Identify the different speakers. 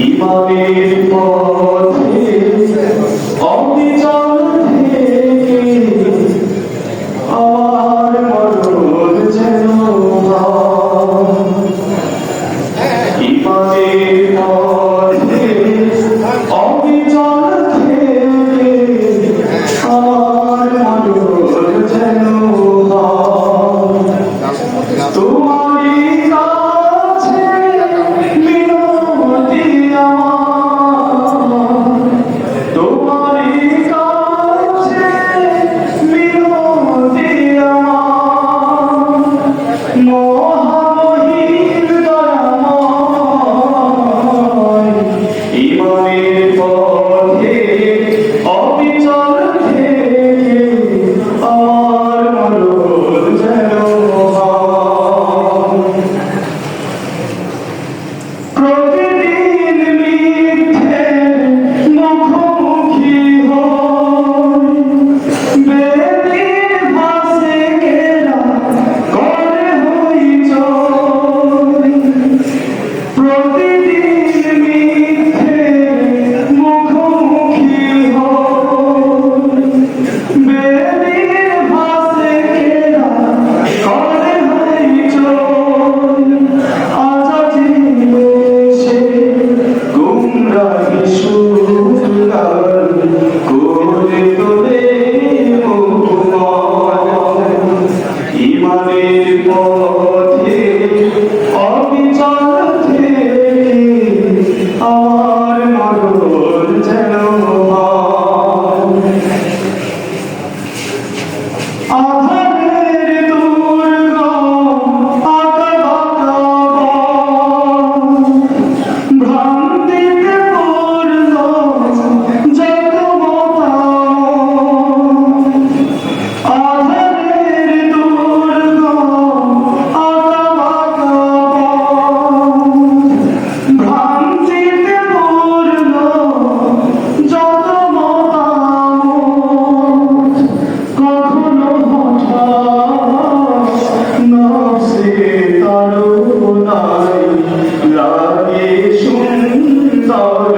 Speaker 1: ইমানের পথে অবিচল থেকে আমার মরণ যেন ইমানের পথে অবিচল থেকে আমার মরণ যেন তোমারই কাছে মিনতি আমার, তোমারই কাছে মিনতি আমার, মহামহিম দয়াময় ইমানের পথে অবিচল থেকে আমার মরণ যেন প্রতিদিন মিথ্যের মুখোমুখি হই, বেদির ভাসে ঘেরা করে হইচই। প্রতিদিন মিথ্যের মুখোমুখি হই, বেদির ভাসে ঘেরা করে হইচই। গুমরাহি সুলাল করে তোলে মুখময় ইমানের পথে অবিচল থেকে আমার মরণ যেন আধারের দুর্গম আঁকা বাঁকা ভ্রান্তিতে পড়ল যত মতামত। আধারের দুর্গম আঁকা বাঁকা ভ্রান্তিতে পড়ল যত মতামত। কখনো হঠাৎ নফসে তাড়নায় লাগে সুন্দর